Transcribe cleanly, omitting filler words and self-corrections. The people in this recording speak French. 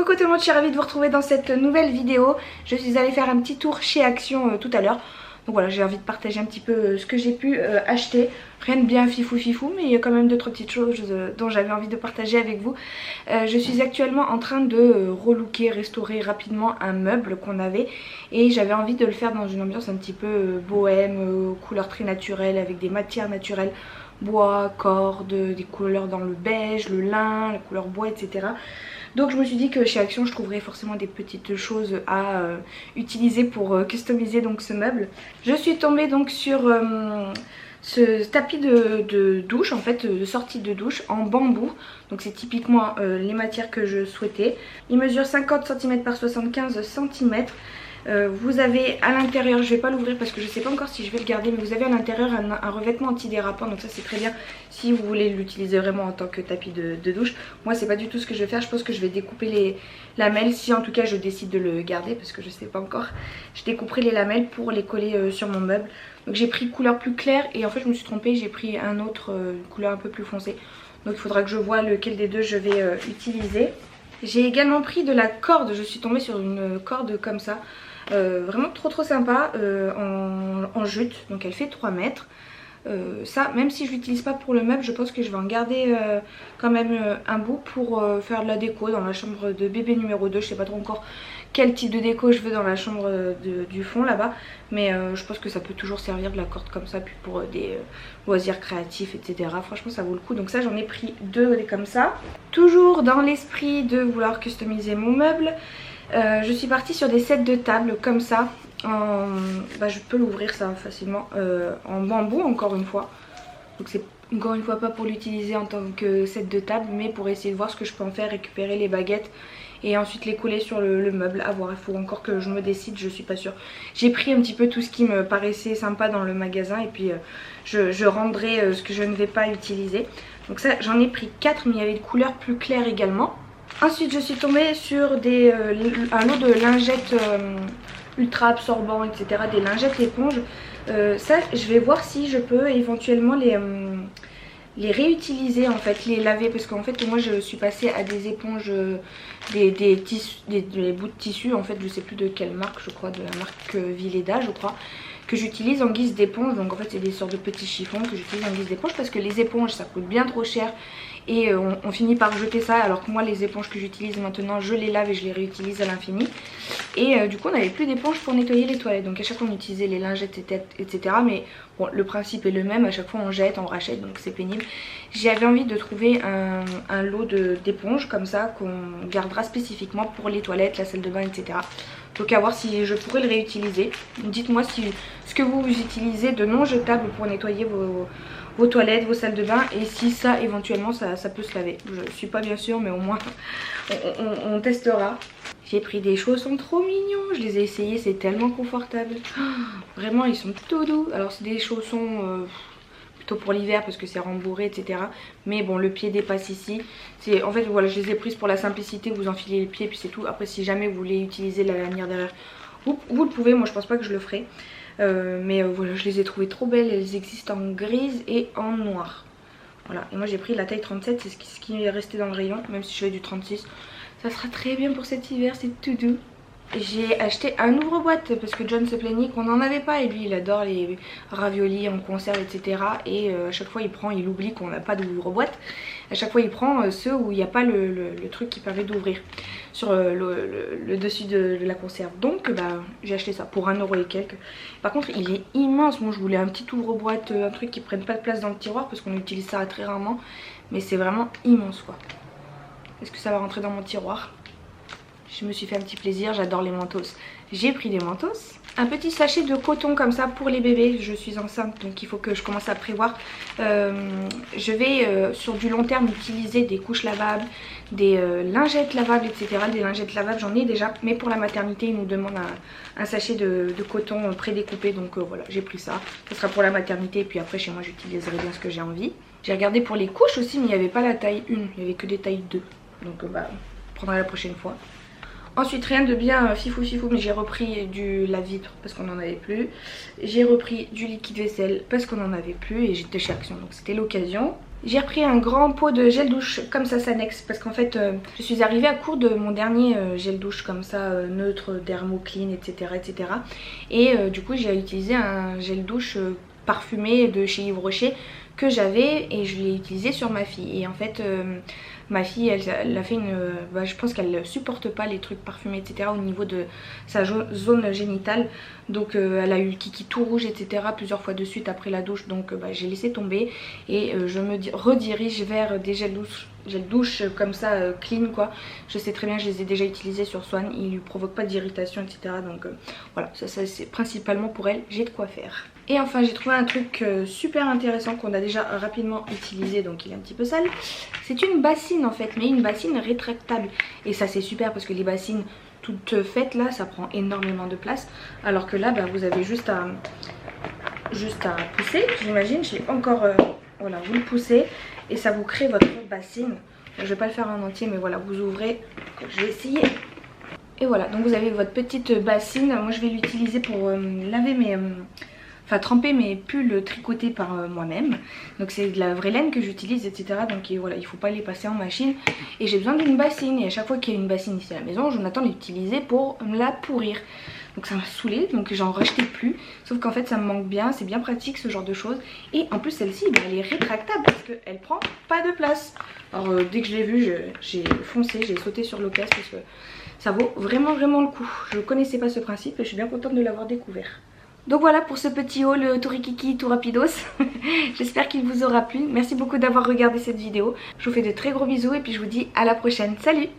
Coucou tout le monde, je suis ravie de vous retrouver dans cette nouvelle vidéo. Je suis allée faire un petit tour chez Action tout à l'heure. Donc voilà, j'ai envie de partager un petit peu ce que j'ai pu acheter. Rien de bien fifou, mais il y a quand même 2-3 petites choses dont j'avais envie de partager avec vous. Je suis actuellement en train de relooker, restaurer rapidement un meuble qu'on avait. Et j'avais envie de le faire dans une ambiance un petit peu bohème, couleurs très naturelles, avec des matières naturelles. Bois, cordes, des couleurs dans le beige, le lin, la couleur bois, etc. Donc je me suis dit que chez Action je trouverais forcément des petites choses à utiliser pour customiser donc ce meuble. Je suis tombée donc sur ce tapis de douche, en fait de sortie de douche en bambou. Donc c'est typiquement les matières que je souhaitais. Il mesure 50 cm par 75 cm. Vous avez à l'intérieur, je vais pas l'ouvrir parce que je sais pas encore si je vais le garder, mais vous avez à l'intérieur un revêtement antidérapant, donc ça c'est très bien si vous voulez l'utiliser vraiment en tant que tapis de douche. Moi c'est pas du tout ce que je vais faire, je pense que je vais découper les lamelles, si en tout cas je décide de le garder parce que je sais pas encore. Je découperai les lamelles pour les coller sur mon meuble. Donc j'ai pris couleur plus claire et en fait je me suis trompée, j'ai pris un autre couleur un peu plus foncée. Donc il faudra que je vois lequel des deux je vais utiliser. J'ai également pris de la corde, je suis tombée sur une corde comme ça. Vraiment trop sympa en jute, donc elle fait 3 mètres. Ça, même si je l'utilise pas pour le meuble, je pense que je vais en garder quand même un bout pour faire de la déco dans la chambre de bébé numéro 2. Je sais pas trop encore quel type de déco je veux dans la chambre du fond là-bas, mais je pense que ça peut toujours servir de la corde comme ça, puis pour des loisirs créatifs, etc. Franchement ça vaut le coup, donc ça j'en ai pris 2 comme ça. Toujours dans l'esprit de vouloir customiser mon meuble, je suis partie sur des sets de table comme ça. Je peux l'ouvrir ça facilement en bambou encore une fois. Donc c'est encore une fois pas pour l'utiliser en tant que set de table, mais pour essayer de voir ce que je peux en faire, récupérer les baguettes et ensuite les coller sur le meuble. À voir, il faut encore que je me décide, je suis pas sûre. J'ai pris un petit peu tout ce qui me paraissait sympa dans le magasin et puis je rendrai ce que je ne vais pas utiliser. Donc ça j'en ai pris 4, mais il y avait de couleurs plus claires également. Ensuite je suis tombée sur un lot de lingettes ultra absorbants, etc. Des lingettes éponges. Ça je vais voir si je peux éventuellement les réutiliser, en fait, les laver. Parce qu'en fait moi je suis passée à des éponges, des bouts de tissu, en fait je sais plus de quelle marque, je crois de la marque Villeda je crois, que j'utilise en guise d'éponge. Donc en fait c'est des sortes de petits chiffons que j'utilise en guise d'éponge parce que les éponges ça coûte bien trop cher et on finit par jeter ça, alors que moi les éponges que j'utilise maintenant je les lave et je les réutilise à l'infini. Et du coup on n'avait plus d'éponges pour nettoyer les toilettes, donc à chaque fois on utilisait les lingettes etc. Mais bon, le principe est le même, à chaque fois on jette, on rachète, donc c'est pénible. J'avais envie de trouver un lot d'éponges comme ça qu'on gardera spécifiquement pour les toilettes, la salle de bain, etc. Donc à voir si je pourrais le réutiliser. Dites-moi ce que vous utilisez de non jetable pour nettoyer vos toilettes, vos salles de bain, et si ça éventuellement ça peut se laver. Je suis pas bien sûre, mais au moins on testera. J'ai pris des chaussons trop mignons, je les ai essayés, c'est tellement confortable. Vraiment ils sont tout doux. Alors c'est des chaussons plutôt pour l'hiver parce que c'est rembourré, etc. Mais bon, le pied dépasse ici. En fait voilà, je les ai prises pour la simplicité, vous enfilez les pieds puis c'est tout. Après si jamais vous voulez utiliser la lanière derrière, vous le pouvez, moi je pense pas que je le ferai. Voilà, je les ai trouvées trop belles, elles existent en grise et en noir. Voilà, et moi j'ai pris la taille 37, c'est ce qui est resté dans le rayon, même si je fais du 36. Ça sera très bien pour cet hiver, c'est tout doux. J'ai acheté un ouvre-boîte parce que John se plaignait qu'on n'en avait pas, et lui il adore les raviolis en conserve, etc. Et à chaque fois il oublie qu'on n'a pas d'ouvre-boîte. À chaque fois il prend ceux où il n'y a pas le truc qui permet d'ouvrir sur le dessus de la conserve. Donc j'ai acheté ça pour 1 € et quelques. Par contre il est immense. Moi je voulais un petit ouvre-boîte, un truc qui prenne pas de place dans le tiroir parce qu'on utilise ça très rarement. Mais c'est vraiment immense quoi. Est-ce que ça va rentrer dans mon tiroir? Je me suis fait un petit plaisir, j'adore les mentos. J'ai pris des mentos. Un petit sachet de coton comme ça pour les bébés. Je suis enceinte donc il faut que je commence à prévoir. Je vais sur du long terme utiliser des couches lavables, des lingettes lavables, etc. Des lingettes lavables j'en ai déjà, mais pour la maternité ils nous demandent un sachet de coton prédécoupé. Donc voilà, j'ai pris ça. Ça sera pour la maternité et puis après chez moi j'utiliserai bien ce que j'ai envie. J'ai regardé pour les couches aussi, mais il n'y avait pas la taille 1, il n'y avait que des tailles 2. Donc je prendrai la prochaine fois. Ensuite rien de bien fifou, mais j'ai repris du lave-vitre parce qu'on n'en avait plus. J'ai repris du liquide vaisselle parce qu'on n'en avait plus et j'étais chez Action donc c'était l'occasion. J'ai repris un grand pot de gel douche comme ça Sanex parce qu'en fait je suis arrivée à court de mon dernier gel douche comme ça neutre, dermo clean, etc. etc. Et du coup j'ai utilisé un gel douche parfumé de chez Yves Rocher que j'avais et je l'ai utilisé sur ma fille. Et en fait ma fille elle a fait une... je pense qu'elle ne supporte pas les trucs parfumés, etc. au niveau de sa zone génitale. Donc elle a eu le kiki tout rouge, etc. plusieurs fois de suite après la douche. Donc j'ai laissé tomber et je me redirige vers des gel douche comme ça clean quoi. Je sais très bien que je les ai déjà utilisés sur Swan, ils lui provoquent pas d'irritation, etc. Donc voilà, ça c'est principalement pour elle, j'ai de quoi faire. Et enfin j'ai trouvé un truc super intéressant qu'on a déjà rapidement utilisé, donc il est un petit peu sale. C'est une bassine en fait, mais une bassine rétractable. Et ça c'est super parce que les bassines toutes faites là, ça prend énormément de place. Alors que là vous avez juste à pousser, j'imagine, je l'ai pas encore... voilà, vous le poussez et ça vous crée votre bassine. Je vais pas le faire en entier mais voilà, vous ouvrez, je vais essayer. Et voilà, donc vous avez votre petite bassine. Moi je vais l'utiliser pour laver mes... enfin tremper mes pulls tricotés par moi-même. Donc c'est de la vraie laine que j'utilise, etc. Donc voilà, il faut pas les passer en machine. Et j'ai besoin d'une bassine. Et à chaque fois qu'il y a une bassine ici à la maison, Jonathan l'utilisait pour me la pourrir. Donc ça m'a saoulée, donc j'en rachetais plus. Sauf qu'en fait ça me manque bien, c'est bien pratique ce genre de choses. Et en plus celle-ci, elle est rétractable parce qu'elle prend pas de place. Alors dès que je l'ai vue, j'ai foncé, j'ai sauté sur l'occasion parce que ça vaut vraiment le coup. Je connaissais pas ce principe et je suis bien contente de l'avoir découvert. Donc voilà pour ce petit haul tout rikiki, tout rapidos. J'espère qu'il vous aura plu. Merci beaucoup d'avoir regardé cette vidéo. Je vous fais de très gros bisous et puis je vous dis à la prochaine. Salut!